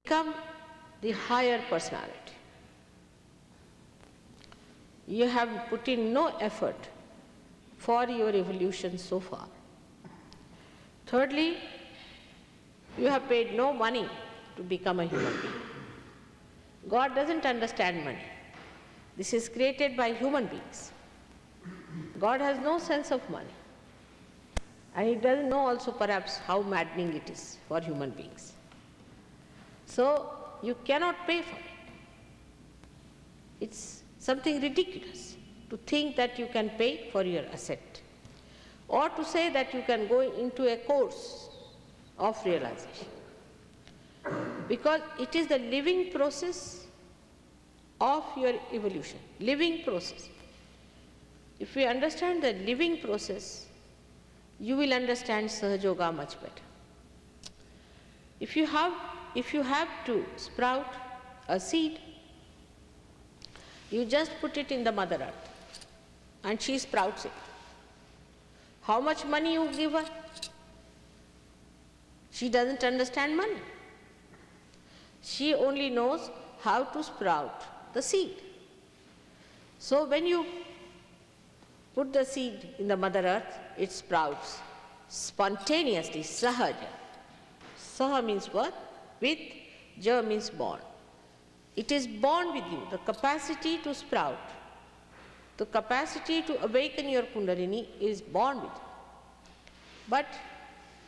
become the higher personality. You have put in no effort for your evolution so far. Thirdly, you have paid no money to become a human being. God doesn't understand money. This is created by human beings. God has no sense of money. And He doesn't know also perhaps how maddening it is for human beings. So you cannot pay for it. It's something ridiculous to think that you can pay for your ascent, or to say that you can go into a course of realization. Because it is the living process of your evolution, living process. If we understand the living process, you will understand Sahaja Yoga much better. If you have to sprout a seed, you just put it in the Mother Earth and she sprouts it. How much money you give her? She doesn't understand money. She only knows how to sprout the seed. So when you put the seed in the Mother Earth, it sprouts spontaneously, sahaja. Saha means what? With, ja means born. It is born with you, the capacity to sprout, the capacity to awaken your Kundalini is born with you. But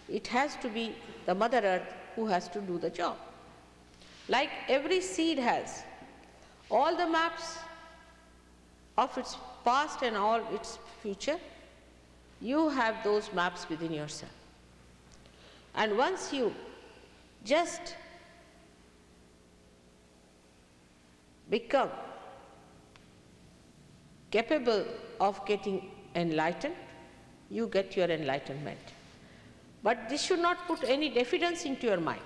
it has to be the Mother Earth who has to do the job. Like every seed has all the maps of its past and all its future, you have those maps within yourself. And once you just become capable of getting enlightened, you get your enlightenment. But this should not put any diffidence into your mind.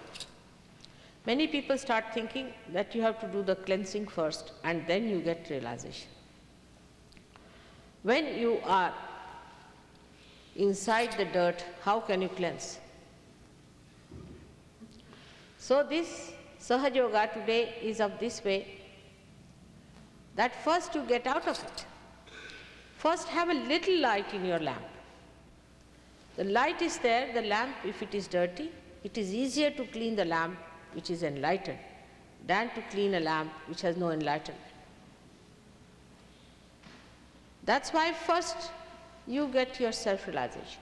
Many people start thinking that you have to do the cleansing first and then you get realization. When you are inside the dirt, how can you cleanse? So this Sahaja Yoga today is of this way, that first you get out of it. First have a little light in your lamp. The light is there, the lamp, if it is dirty, it is easier to clean the lamp which is enlightened than to clean a lamp which has no enlightenment. That's why first you get your self-realization.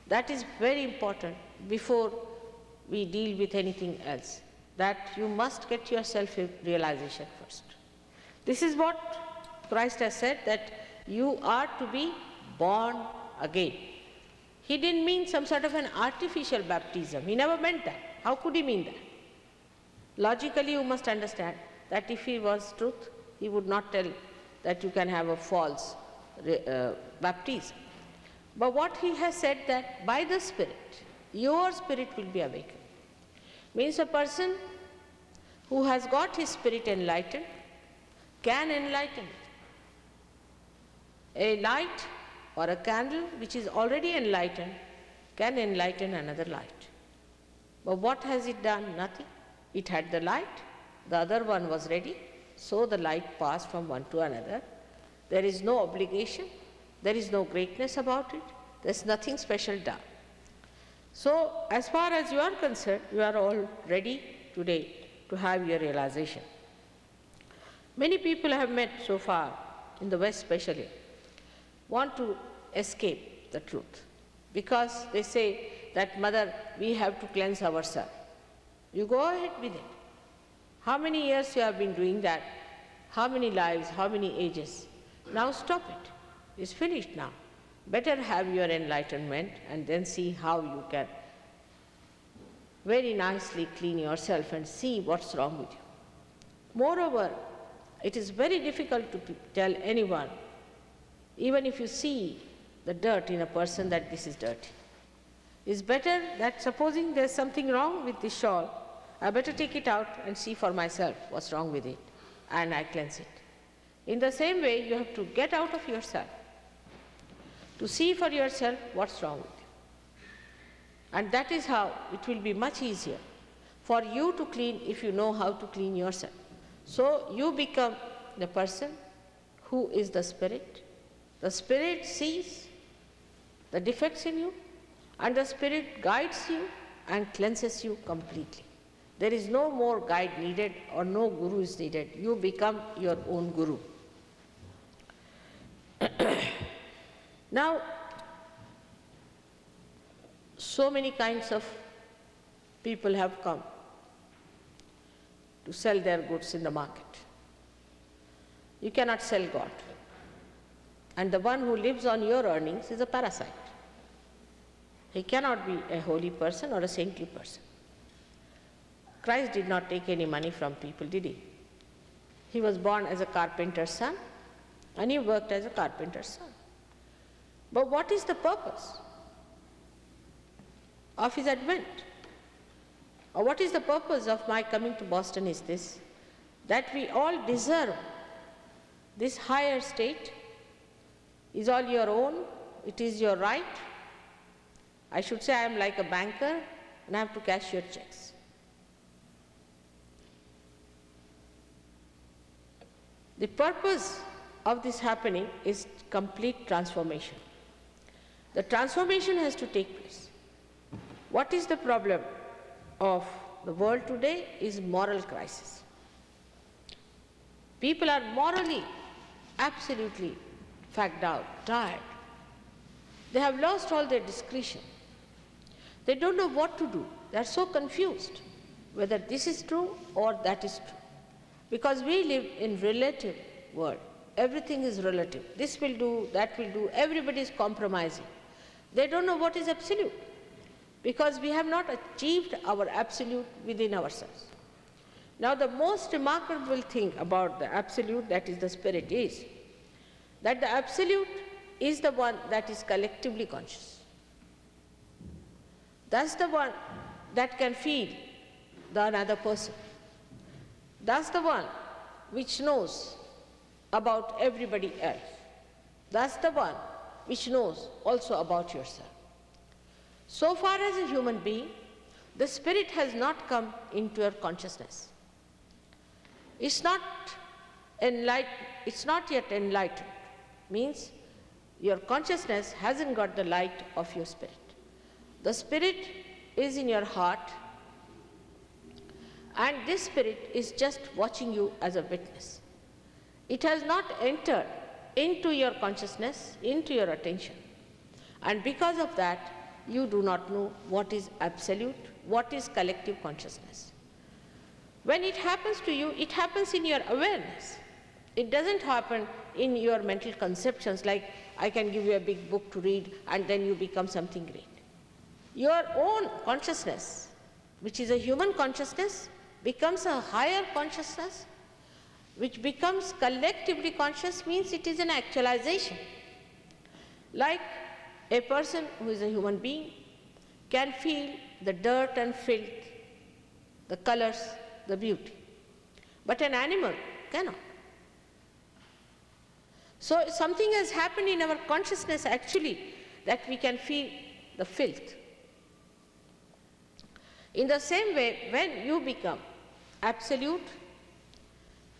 That is very important before we deal with anything else, that you must get your self-realization first. This is what Christ has said, that you are to be born again. He didn't mean some sort of an artificial baptism. He never meant that. How could he mean that? Logically, you must understand that if he was truth, he would not tell that you can have a false baptism. But what he has said, that by the Spirit, your spirit will be awakened. Means a person who has got his spirit enlightened can enlighten it. A light or a candle which is already enlightened can enlighten another light. But what has it done? Nothing. It had the light, the other one was ready, so the light passed from one to another. There is no obligation, there is no greatness about it, there is nothing special done. So as far as you are concerned, you are all ready today to have your realization. Many people I have met so far, in the West especially, want to escape the truth because they say that, Mother, we have to cleanse ourselves. You go ahead with it. How many years you have been doing that? How many lives, how many ages? Now stop it. It's finished now. Better have your enlightenment and then see how you can very nicely clean yourself and see what's wrong with you. Moreover, it is very difficult to tell anyone, even if you see the dirt in a person, that this is dirty. It's better that, supposing there's something wrong with this shawl, I better take it out and see for myself what's wrong with it, and I cleanse it. In the same way, you have to get out of yourself to see for yourself what's wrong with you. And that is how it will be much easier for you to clean if you know how to clean yourself. So you become the person who is the spirit. The spirit sees the defects in you, and the spirit guides you and cleanses you completely. There is no more guide needed or no guru is needed. You become your own guru. Now, so many kinds of people have come to sell their goods in the market. You cannot sell God. And the one who lives on your earnings is a parasite. He cannot be a holy person or a saintly person. Christ did not take any money from people, did he? He was born as a carpenter's son, and he worked as a carpenter's son. But what is the purpose of his advent? Or what is the purpose of my coming to Boston is this, that we all deserve this higher state, is all your own, it is your right. I should say I am like a banker and I have to cash your checks. The purpose of this happening is complete transformation. The transformation has to take place. What is the problem of the world today is moral crisis. People are morally absolutely fagged out, tired. They have lost all their discretion. They don't know what to do. They are so confused whether this is true or that is true. Because we live in relative world. Everything is relative. This will do, that will do. Everybody is compromising. They don't know what is absolute, because we have not achieved our absolute within ourselves. Now, the most remarkable thing about the absolute, that is the spirit, is that the absolute is the one that is collectively conscious. That's the one that can feel the another person. That's the one which knows about everybody else. That's the one which knows also about yourself. So far as a human being, the spirit has not come into your consciousness. It's not yet enlightened. Means your consciousness hasn't got the light of your spirit. The spirit is in your heart, and this spirit is just watching you as a witness. It has not entered into your consciousness, into your attention. And because of that, you do not know what is absolute, what is collective consciousness. When it happens to you, it happens in your awareness. It doesn't happen in your mental conceptions like I can give you a big book to read and then you become something great. Your own consciousness, which is a human consciousness, becomes a higher consciousness, which becomes collectively conscious, means it is an actualization. Like a person who is a human being can feel the dirt and filth, the colors, the beauty. But an animal cannot. So something has happened in our consciousness actually that we can feel the filth. In the same way, when you become absolute,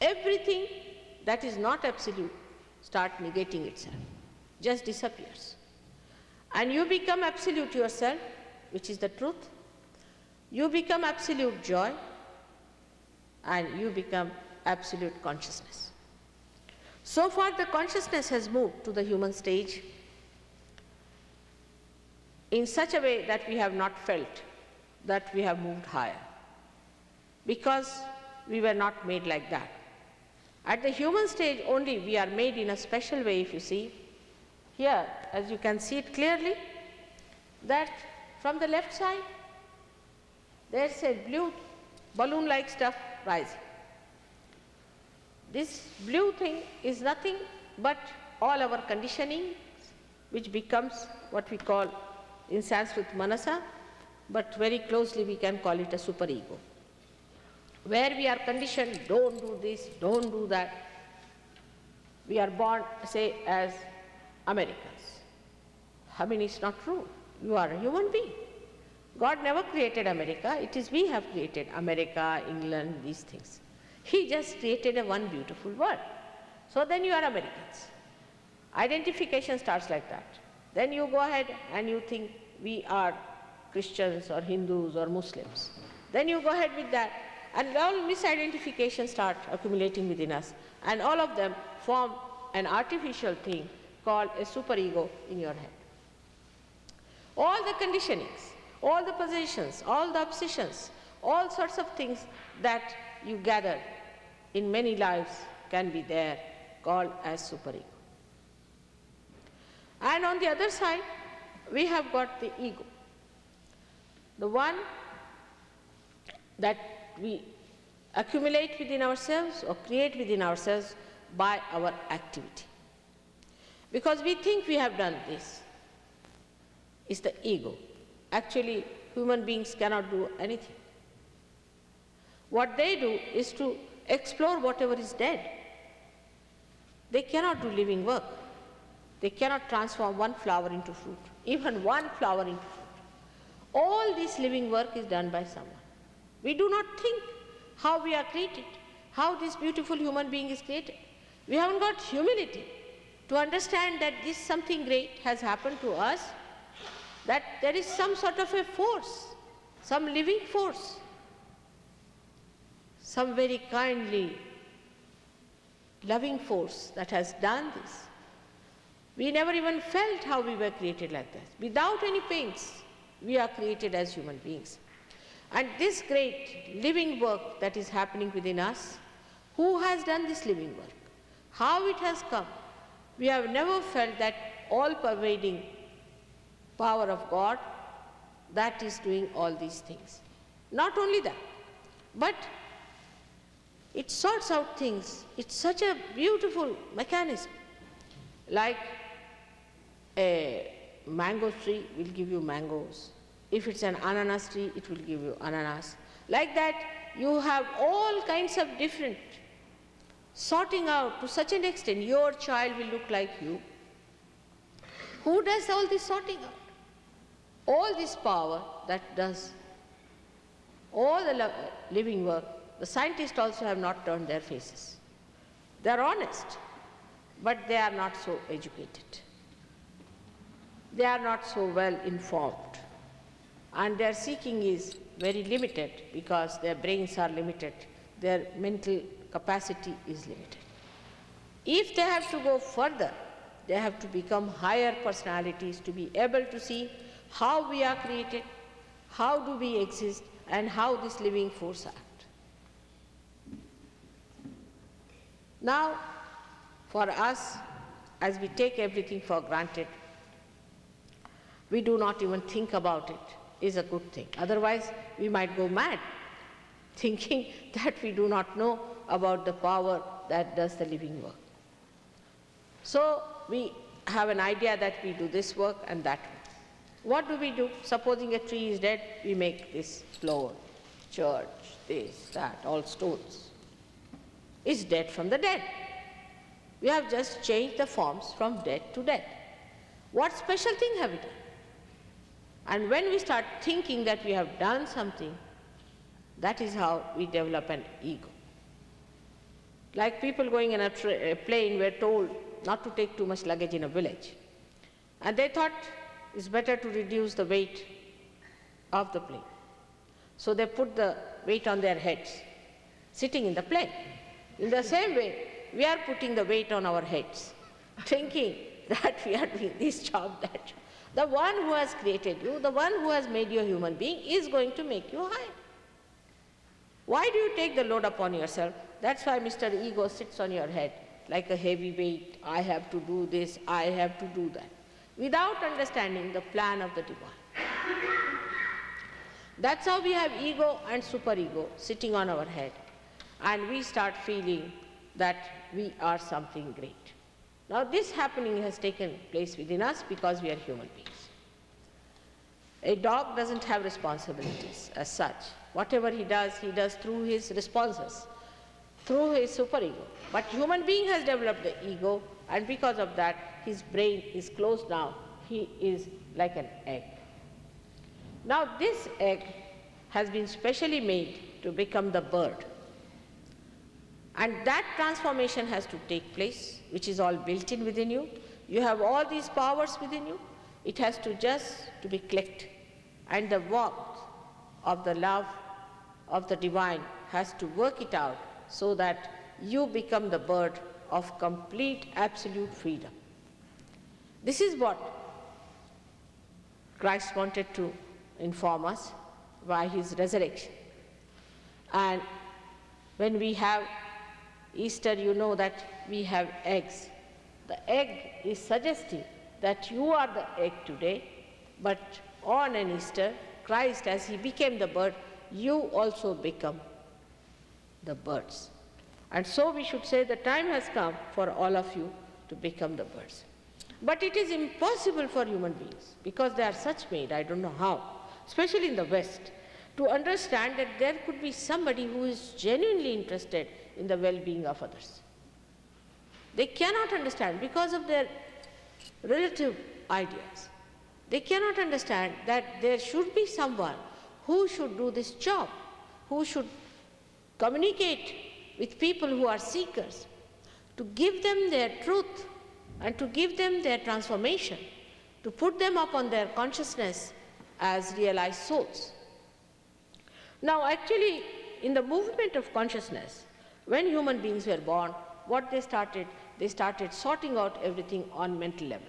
everything that is not absolute starts negating itself, just disappears. And you become absolute yourself, which is the truth. You become absolute joy, and you become absolute consciousness. So far, the consciousness has moved to the human stage in such a way that we have not felt that we have moved higher, because we were not made like that. At the human stage only we are made in a special way. If you see here, as you can see it clearly, that from the left side there's a blue balloon-like stuff rising. This blue thing is nothing but all our conditioning, which becomes what we call in Sanskrit manasa, but very closely we can call it a superego, where we are conditioned, don't do this, don't do that. We are born, say, as Americans. I mean, it's not true. You are a human being. God never created America. It is we have created America, England, these things. He just created a one beautiful world. So then you are Americans. Identification starts like that. Then you go ahead and you think we are Christians or Hindus or Muslims. Then you go ahead with that, and all misidentifications start accumulating within us, and all of them form an artificial thing called a superego in your head. All the conditionings, all the positions, all the obsessions, all sorts of things that you gather in many lives can be there, called as superego. And on the other side, we have got the ego, the one that we accumulate within ourselves or create within ourselves by our activity. Because we think we have done this. It's the ego. Actually, human beings cannot do anything. What they do is to explore whatever is dead. They cannot do living work. They cannot transform one flower into fruit, even one flower into fruit. All this living work is done by someone. We do not think how we are created, how this beautiful human being is created. We haven't got humility to understand that this something great has happened to us, that there is some sort of a force, some living force, some very kindly, loving force that has done this. We never even felt how we were created like that. Without any pains, we are created as human beings. And this great living work that is happening within us, who has done this living work? How it has come? We have never felt that all-pervading power of God that is doing all these things. Not only that, but it sorts out things. It's such a beautiful mechanism. Like a mango tree will give you mangoes. If it's an ananas tree, it will give you ananas. Like that, you have all kinds of different sorting out to such an extent. Your child will look like you. Who does all this sorting out? All this power that does all the living work, the scientists also have not turned their faces. They are honest, but they are not so educated. They are not so well informed. And their seeking is very limited because their brains are limited, their mental capacity is limited. If they have to go further, they have to become higher personalities to be able to see how we are created, how do we exist, and how this living force acts. Now, for us, as we take everything for granted, we do not even think about it, is a good thing. Otherwise, we might go mad, thinking that we do not know about the power that does the living work. So, we have an idea that we do this work and that work. What do? Supposing a tree is dead, we make this floor, church, this, that, all stones. It's dead from the dead. We have just changed the forms from dead to dead. What special thing have we done? And when we start thinking that we have done something, that is how we develop an ego. Like people going in a plane were told not to take too much luggage in a village. And they thought it's better to reduce the weight of the plane. So they put the weight on their heads, sitting in the plane. In the same way, we are putting the weight on our heads, thinking that we are doing this job, that job. The one who has created you, the one who has made you a human being, is going to make you high. Why do you take the load upon yourself? That's why Mr. Ego sits on your head like a heavy weight. I have to do this, I have to do that, without understanding the plan of the divine. That's how we have ego and superego sitting on our head, and we start feeling that we are something great. Now this happening has taken place within us because we are human beings. A dog doesn't have responsibilities as such. Whatever he does through his responses, through his superego. But human being has developed the ego, and because of that, his brain is closed down. He is like an egg. Now this egg has been specially made to become the bird. And that transformation has to take place, which is all built in within you. You have all these powers within you. It has to just to be clicked. And the warmth of the love of the divine has to work it out so that you become the bird of complete, absolute freedom. This is what Christ wanted to inform us by his resurrection. And when we have Easter, you know that we have eggs. The egg is suggesting that you are the egg today, but on an Easter, Christ, as he became the bird, you also become the birds. And so we should say the time has come for all of you to become the birds. But it is impossible for human beings, because they are such made, I don't know how, especially in the West, to understand that there could be somebody who is genuinely interested in the well-being of others. They cannot understand because of their relative ideas. They cannot understand that there should be someone who should do this job, who should communicate with people who are seekers, to give them their truth and to give them their transformation, to put them up on their consciousness as realized souls. Now actually, in the movement of consciousness, when human beings were born, what they started sorting out everything on mental level.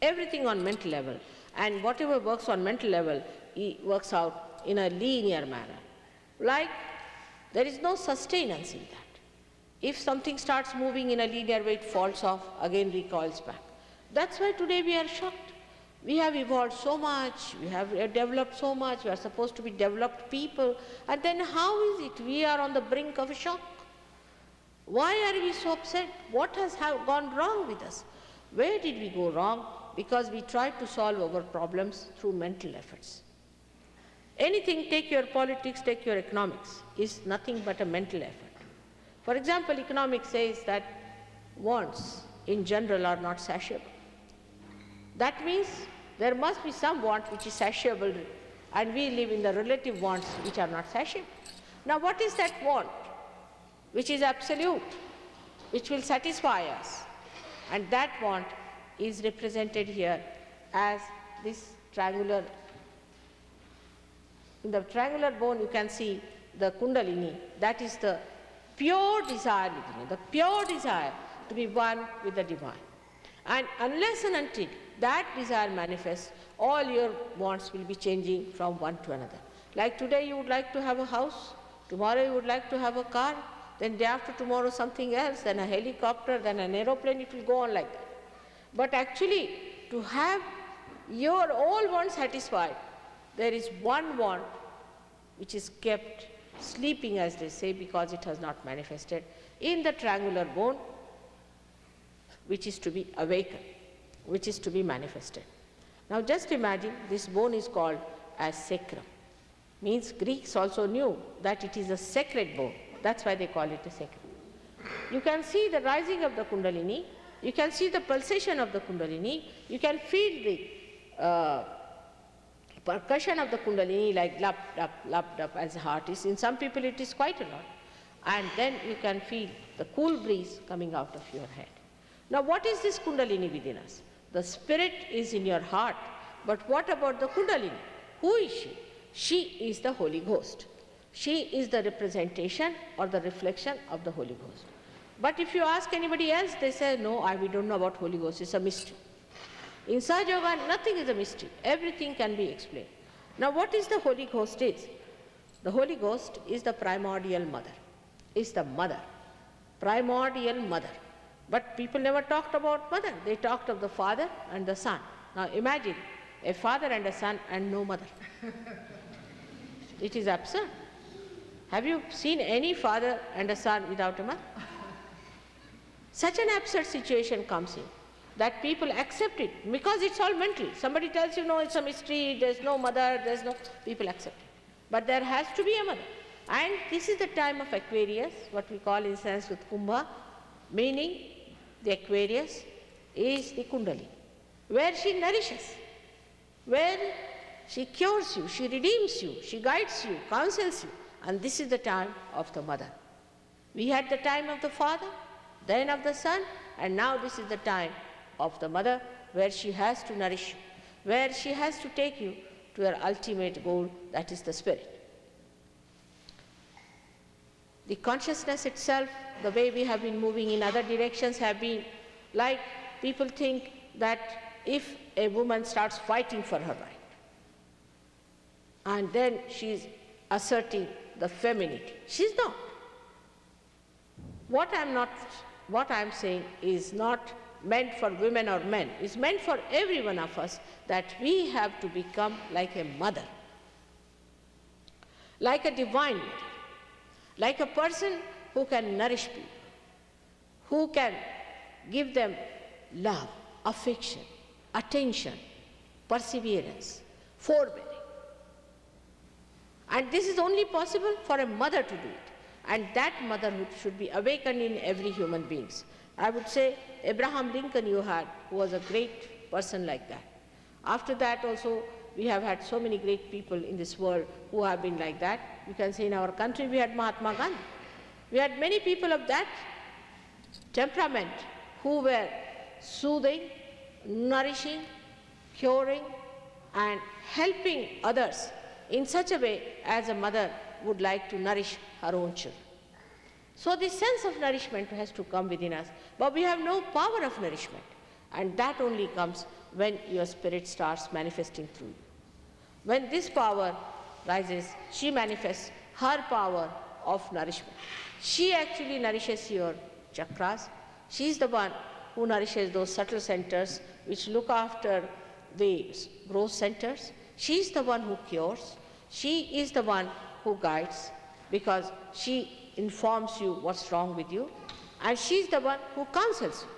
Everything on mental level. And whatever works on mental level, it works out in a linear manner. Like, there is no sustenance in that. If something starts moving in a linear way, it falls off, again recoils back. That's why today we are shocked. We have evolved so much, we have developed so much, we are supposed to be developed people, and then how is it we are on the brink of a shock? Why are we so upset? What has gone wrong with us? Where did we go wrong? Because we tried to solve our problems through mental efforts. Anything, take your politics, take your economics, is nothing but a mental effort. For example, economics says that wants in general are not satiable. That means there must be some want which is satiable, and we live in the relative wants which are not satiable. Now what is that want which is absolute, which will satisfy us? And that want is represented here as this triangular. In the triangular bone you can see the Kundalini, that is the pure desire within you, the pure desire to be one with the divine. And unless and until that desire manifests, all your wants will be changing from one to another. Like today you would like to have a house, tomorrow you would like to have a car, then day after tomorrow something else, then a helicopter, then an aeroplane, it will go on like that. But actually, to have your all wants satisfied, there is one want which is kept sleeping, as they say, because it has not manifested in the triangular bone, which is to be awakened, which is to be manifested. Now just imagine this bone is called as sacrum. Means Greeks also knew that it is a sacred bone. That's why they call it a sacrum. You can see the rising of the Kundalini, you can see the pulsation of the Kundalini, you can feel the percussion of the Kundalini like lap, lap, as the heart is. In some people it is quite a lot. And then you can feel the cool breeze coming out of your head. Now what is this Kundalini within us? The spirit is in your heart, but what about the Kundalini? Who is she? She is the Holy Ghost. She is the representation or the reflection of the Holy Ghost. But if you ask anybody else, they say, no, we don't know about Holy Ghost, it's a mystery. In Sahaja Yoga, nothing is a mystery. Everything can be explained. Now what is the Holy Ghost is? The Holy Ghost is the primordial mother, is the mother, primordial mother. But people never talked about mother. They talked of the father and the son. Now imagine a father and a son and no mother. It is absurd. Have you seen any father and a son without a mother? Such an absurd situation comes in that people accept it because it's all mental. Somebody tells you, no, it's a mystery, there's no mother, there's no, people accept it. But there has to be a mother. And this is the time of Aquarius, what we call in Sanskrit Kumbha, meaning the Aquarius is the Kundalini, where she nourishes, where she cures you, she redeems you, she guides you, counsels you. And this is the time of the mother. We had the time of the father, then of the son, and now this is the time of the mother, where she has to nourish you, where she has to take you to her ultimate goal, that is the spirit. The consciousness itself, the way we have been moving in other directions, have been like people think that if a woman starts fighting for her right, and then she is asserting the femininity. She's not. What I'm saying is not meant for women or men. It's meant for every one of us, that we have to become like a mother, like a divine mother, like a person who can nourish people, who can give them love, affection, attention, perseverance, forbearing. And this is only possible for a mother to do it. And that motherhood should be awakened in every human being. I would say Abraham Lincoln you had, who was a great person like that. After that also, we have had so many great people in this world who have been like that. You can say in our country we had Mahatma Gandhi. We had many people of that temperament who were soothing, nourishing, curing, and helping others in such a way as a mother would like to nourish her own children. So this sense of nourishment has to come within us, but we have no power of nourishment, and that only comes when your spirit starts manifesting through you. When this power rises, she manifests her power of nourishment. She actually nourishes your chakras. She is the one who nourishes those subtle centers which look after the growth centers. She is the one who cures. She is the one who guides, because she informs you what's wrong with you, and she is the one who counsels you.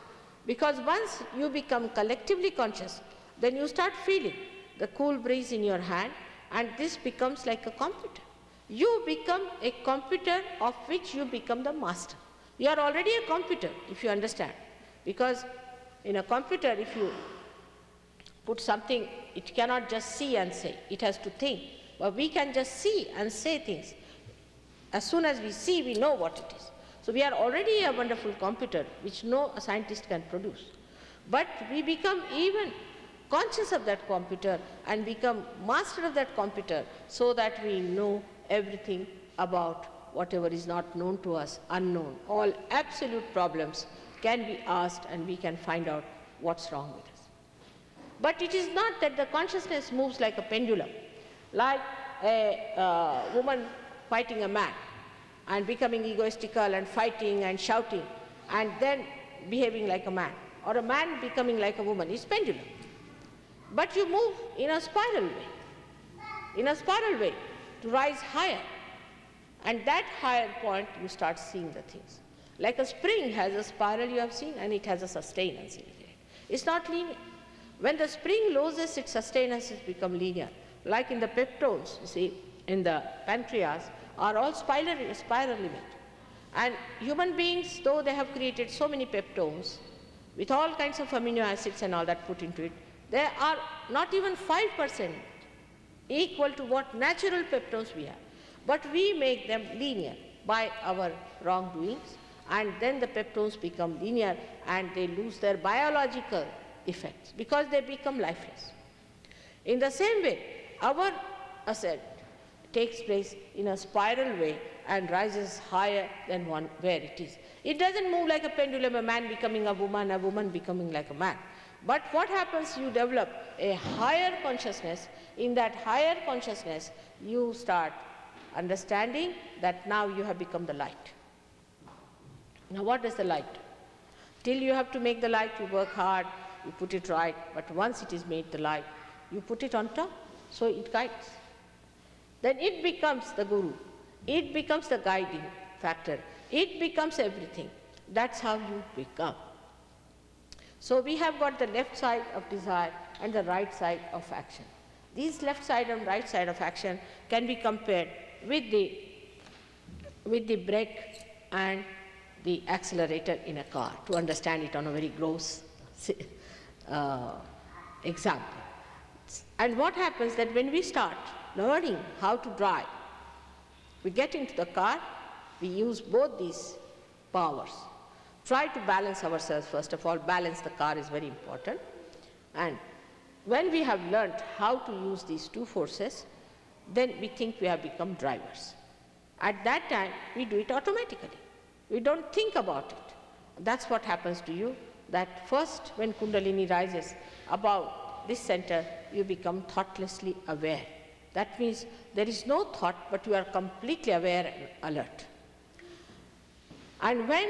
Because once you become collectively conscious, then you start feeling the cool breeze in your hand, and this becomes like a computer. You become a computer of which you become the master. You are already a computer, if you understand. Because in a computer, if you put something, it cannot just see and say, it has to think. But we can just see and say things. As soon as we see, we know what it is. So we are already a wonderful computer, which no scientist can produce. But we become even conscious of that computer and become master of that computer, so that we know everything about whatever is not known to us, unknown. All absolute problems can be asked, and we can find out what's wrong with us. But it is not that the consciousness moves like a pendulum, like a woman fighting a man and becoming egoistical and fighting and shouting and then behaving like a man, or a man becoming like a woman. It's pendulum. But you move in a spiral way, to rise higher. And that higher point, you start seeing the things. Like a spring has a spiral you have seen, and it has a sustenance in it. It's not linear. When the spring loses its sustenance, it becomes linear. Like in the peptones, you see, in the pancreas, are all spiraling. And human beings, though they have created so many peptones, with all kinds of amino acids and all that put into it, they are not even 5% equal to what natural peptones we have. But we make them linear by our wrongdoings, and then the peptones become linear and they lose their biological effects because they become lifeless. In the same way, our ascent takes place in a spiral way and rises higher than one where it is. It doesn't move like a pendulum, a man becoming a woman becoming like a man. But what happens, you develop a higher consciousness. In that higher consciousness, you start understanding that now you have become the light. Now what is the light? Till you have to make the light, you work hard, you put it right, but once it is made the light, you put it on top, so it guides. Then it becomes the guru, it becomes the guiding factor, it becomes everything. That's how you become. So we have got the left side of desire and the right side of action. These left side and right side of action can be compared with the brake and the accelerator in a car, to understand it on a very gross example. And what happens that when we start learning how to drive, we get into the car, we use both these powers. Try to balance ourselves first of all. Balance the car is very important. And when we have learned how to use these two forces, then we think we have become drivers. At that time, we do it automatically. We don't think about it. That's what happens to you, that first when Kundalini rises above this center, you become thoughtlessly aware. That means there is no thought, but you are completely aware and alert. And when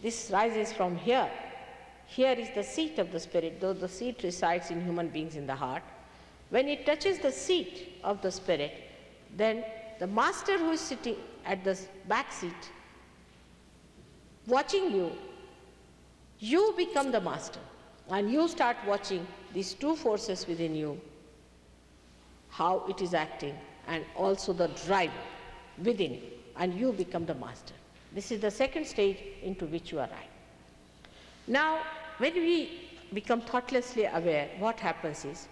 this rises from here, here is the seat of the spirit, though the seat resides in human beings in the heart. When it touches the seat of the spirit, then the master who is sitting at the back seat, watching you, you become the master. And you start watching these two forces within you, how it is acting, and also the driver within you, and you become the master. This is the second stage into which you arrive. Now, when we become thoughtlessly aware, what happens is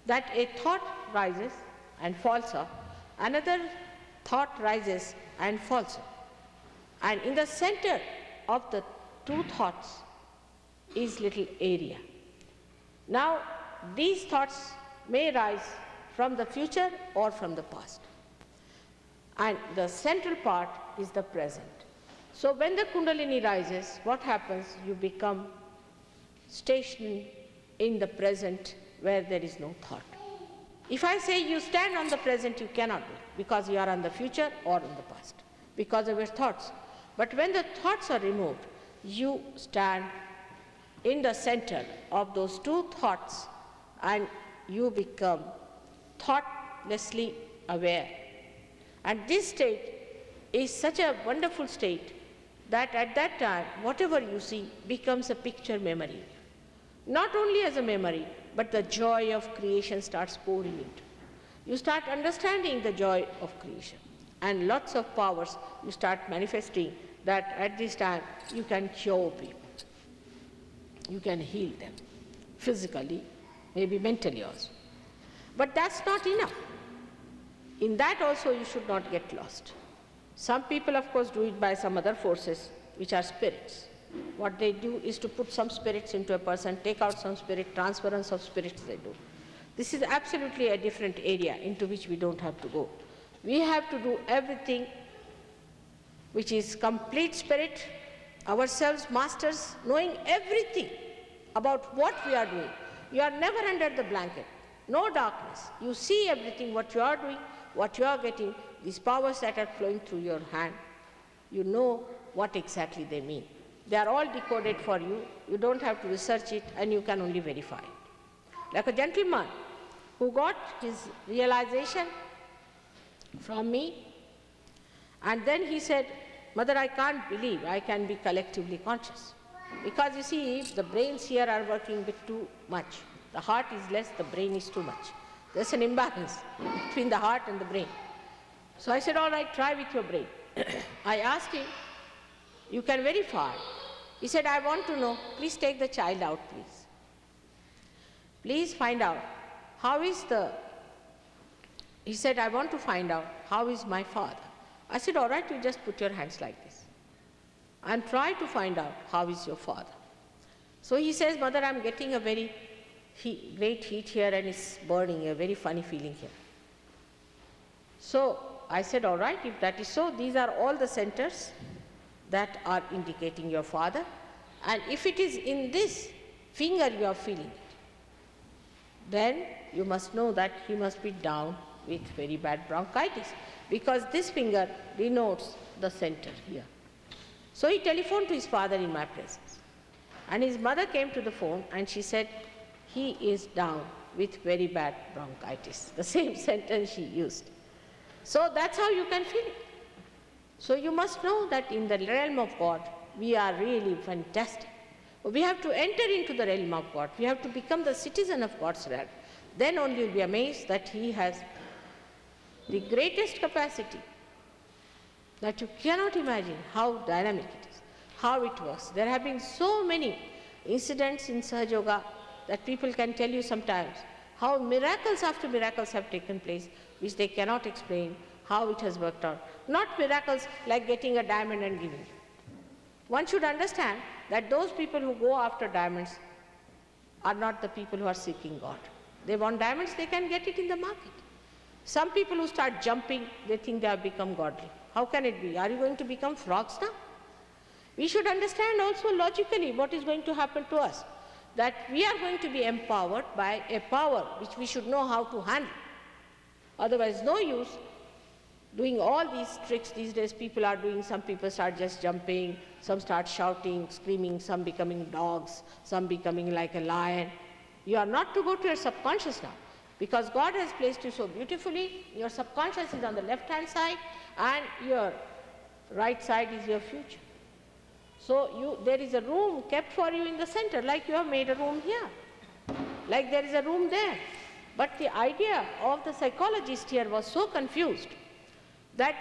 that a thought rises and falls off, another thought rises and falls off. And in the center of the two thoughts is little area. Now, these thoughts may rise from the future or from the past. And the central part is the present. So when the Kundalini rises, what happens? You become stationed in the present where there is no thought. If I say you stand on the present, you cannot do it, because you are on the future or on the past, because of your thoughts. But when the thoughts are removed, you stand in the center of those two thoughts and you become thoughtlessly aware. And this state is such a wonderful state that at that time, whatever you see becomes a picture memory. Not only as a memory, but the joy of creation starts pouring into. You start understanding the joy of creation, and lots of powers you start manifesting, that at this time you can cure people. You can heal them physically, maybe mentally also. But that's not enough. In that also you should not get lost. Some people, of course, do it by some other forces, which are spirits. What they do is to put some spirits into a person, take out some spirit, transference of spirits they do. This is absolutely a different area into which we don't have to go. We have to do everything which is complete spirit, ourselves masters, knowing everything about what we are doing. You are never under the blanket, no darkness. You see everything, what you are doing, what you are getting, these powers that are flowing through your hand. You know what exactly they mean. They are all decoded for you. You don't have to research it, and you can only verify it. Like a gentleman who got his realization from me, and then he said, "Mother, I can't believe I can be collectively conscious." Because you see, the brains here are working a bit too much. The heart is less, the brain is too much. There's an imbalance between the heart and the brain. So I said, all right, try with your brain. I asked him, you can verify. He said, I want to know, please take the child out, please. Please find out, how is the, he said, I want to find out, how is my father? I said, all right, you just put your hands like this and try to find out, how is your father? So he says, Mother, I'm getting a very great heat here and it's burning, a very funny feeling here. So I said, all right, if that is so, these are all the centers that are indicating your father. And if it is in this finger you are feeling it, then you must know that he must be down with very bad bronchitis, because this finger denotes the center here. So he telephoned to his father in my presence. And his mother came to the phone and she said, he is down with very bad bronchitis. The same sentence she used. So that's how you can feel it. So you must know that in the realm of God, we are really fantastic. We have to enter into the realm of God. We have to become the citizen of God's realm. Then only you'll be amazed that he has the greatest capacity that you cannot imagine how dynamic it is, how it works. There have been so many incidents in Sahaja Yoga that people can tell you sometimes how miracles after miracles have taken place, which they cannot explain how it has worked out. Not miracles like getting a diamond and giving you. One should understand that those people who go after diamonds are not the people who are seeking God. They want diamonds, they can get it in the market. Some people who start jumping, they think they have become godly. How can it be? Are you going to become frogs now? We should understand also logically what is going to happen to us, that we are going to be empowered by a power which we should know how to handle. Otherwise, no use doing all these tricks these days people are doing. Some people start just jumping, some start shouting, screaming, some becoming dogs, some becoming like a lion. You are not to go to your subconscious now, because God has placed you so beautifully. Your subconscious is on the left-hand side and your right side is your future. So there is a room kept for you in the center, like you have made a room here, like there is a room there. But the idea of the psychologist here was so confused that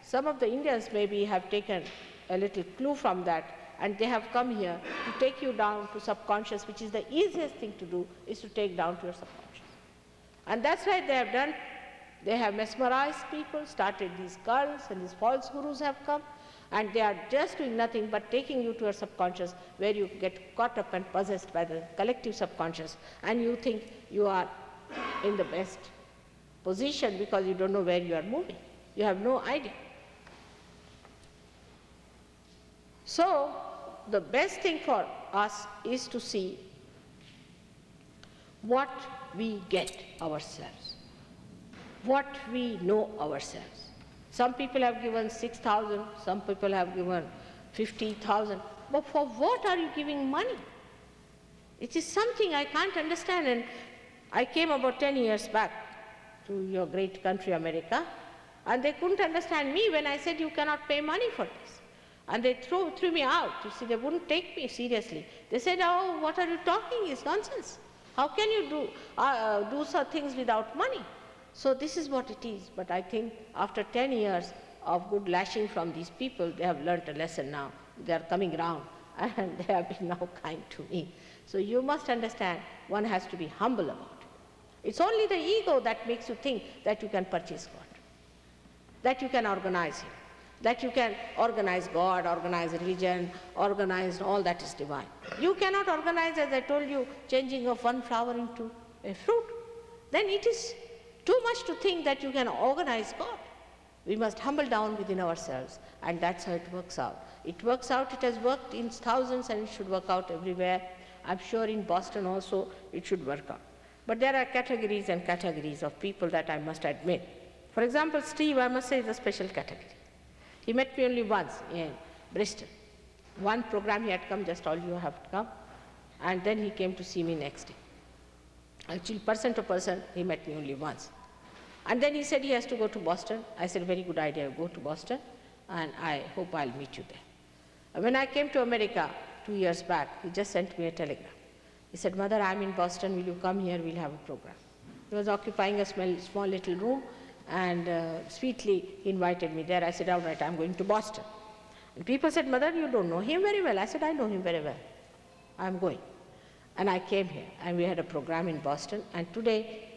some of the Indians maybe have taken a little clue from that, and they have come here to take you down to subconscious, which is the easiest thing to do, is to take down to your subconscious. And that's why they have done. They have mesmerized people, started these cults, and these false gurus have come, and they are just doing nothing but taking you to your subconscious, where you get caught up and possessed by the collective subconscious, and you think you are in the best position because you don't know where you are moving. You have no idea. So the best thing for us is to see what we get ourselves, what we know ourselves. Some people have given 6,000, some people have given 50,000. But for what are you giving money? It is something I can't understand. And I came about 10 years back to your great country, America, and they couldn't understand me when I said you cannot pay money for this. And they threw me out. You see, they wouldn't take me seriously. They said, oh, what are you talking? It's nonsense. How can you do such things without money? So this is what it is. But I think after 10 years of good lashing from these people, they have learnt a lesson now. They are coming round and they have been now kind to me. So you must understand, one has to be humble about it. It's only the ego that makes you think that you can purchase God, that you can organize Him, that you can organize God, organize religion, organize all that is divine. You cannot organize, as I told you, changing of one flower into a fruit. Then it is too much to think that you can organize God. We must humble down within ourselves, and that's how it works out. It works out, it has worked in thousands, and it should work out everywhere. I'm sure in Boston also it should work out. But there are categories and categories of people that I must admit. For example, Steve, I must say, is a special category. He met me only once in Bristol. One program he had come, just all you have to come, and then he came to see me next day. Actually, person to person, he met me only once. And then he said he has to go to Boston. I said, very good idea, go to Boston, and I hope I'll meet you there. And when I came to America 2 years back, he just sent me a telegram. He said, Mother, I'm in Boston, will you come here, we'll have a program. He was occupying a small little room, and sweetly he invited me there. I said, all right, I'm going to Boston. And people said, Mother, you don't know him very well. I said, I know him very well. I'm going. And I came here, and we had a program in Boston, and today,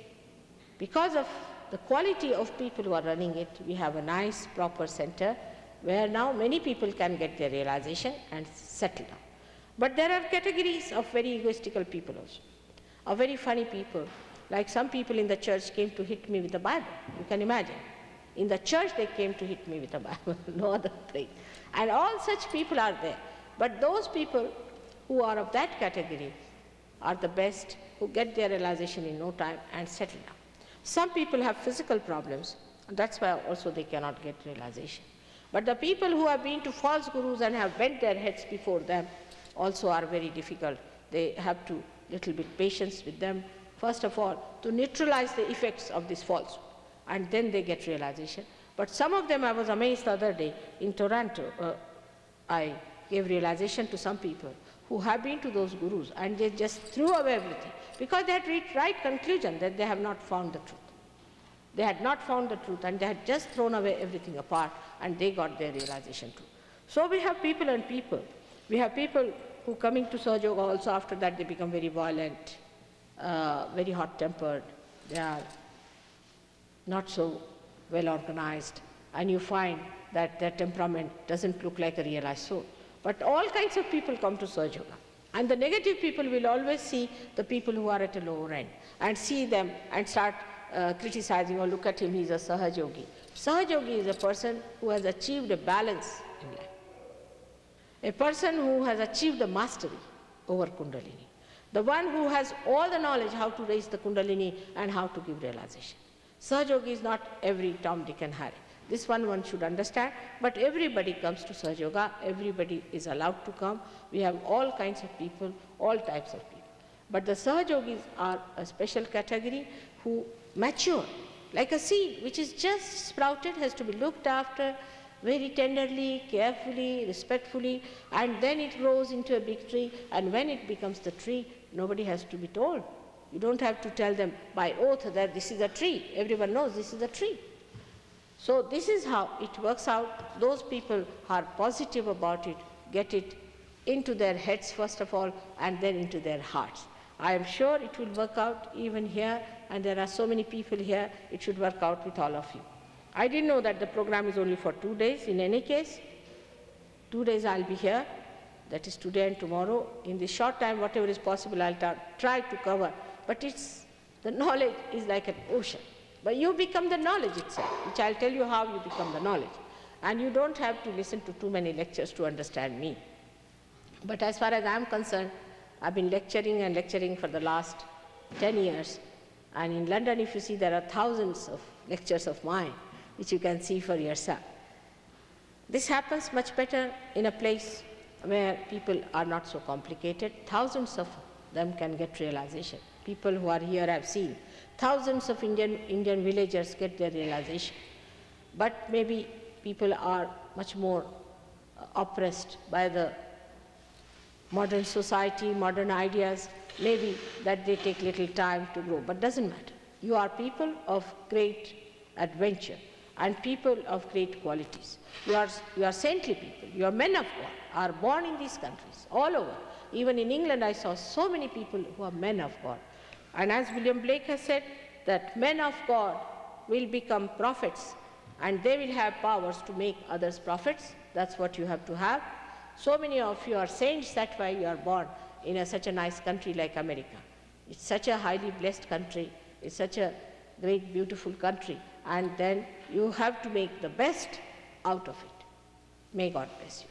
because of the quality of people who are running it, we have a nice, proper center where now many people can get their realization and settle down. But there are categories of very egoistical people also, of very funny people. Like some people in the church came to hit me with the Bible. You can imagine. In the church they came to hit me with the Bible, no other place. And all such people are there. But those people who are of that category are the best, who get their realization in no time and settle down. Some people have physical problems, and that's why also they cannot get realization. But the people who have been to false gurus and have bent their heads before them also are very difficult. They have to little bit patience with them, first of all, to neutralize the effects of this falsehood, and then they get realization. But some of them, I was amazed the other day in Toronto, I gave realization to some people who have been to those gurus, and they just threw away everything because they had reached right conclusion that they have not found the truth. They had not found the truth, and they had just thrown away everything apart, and they got their realization too. So we have people and people. We have people who coming to Sahaja Yoga also after that they become very violent, very hot-tempered, they are not so well organized, and you find that their temperament doesn't look like a realized soul. But all kinds of people come to Sahaja Yoga. And the negative people will always see the people who are at a lower end and see them and start criticizing, or look at him, he's a Sahaja Yogi. Sahaja Yogi is a person who has achieved a balance in life. A person who has achieved the mastery over Kundalini. The one who has all the knowledge how to raise the Kundalini and how to give realization. Sahaja Yogi is not every Tom, Dick and Harry. This one should understand, but everybody comes to Sahaja Yoga, everybody is allowed to come. We have all kinds of people, all types of people. But the Sahaja Yogis are a special category who mature, like a seed which is just sprouted, has to be looked after very tenderly, carefully, respectfully, and then it grows into a big tree, and when it becomes the tree, nobody has to be told. You don't have to tell them by oath that this is a tree. Everyone knows this is a tree. So this is how it works out. Those people who are positive about it get it into their heads first of all, and then into their hearts. I am sure it will work out even here, and there are so many people here, it should work out with all of you. I didn't know that the program is only for 2 days. In any case, 2 days I'll be here, that is today and tomorrow. In this short time, whatever is possible, I'll try to cover. But the knowledge is like an ocean. But you become the knowledge itself, which I'll tell you how you become the knowledge. And you don't have to listen to too many lectures to understand me. But as far as I'm concerned, I've been lecturing and lecturing for the last 10 years. And in London, if you see, there are thousands of lectures of mine, which you can see for yourself. This happens much better in a place where people are not so complicated. Thousands of them can get realization. People who are here I've seen. Thousands of Indian villagers get their realization. But maybe people are much more oppressed by the modern society, modern ideas, maybe that they take little time to grow, but doesn't matter. You are people of great adventure and people of great qualities. You are saintly people, you are men of God, are born in these countries, all over. Even in England I saw so many people who are men of God. And as William Blake has said, that men of God will become prophets and they will have powers to make others prophets. That's what you have to have. So many of you are saints, that's why you are born in such a nice country like America. It's such a highly blessed country, it's such a great, beautiful country, and then you have to make the best out of it. May God bless you.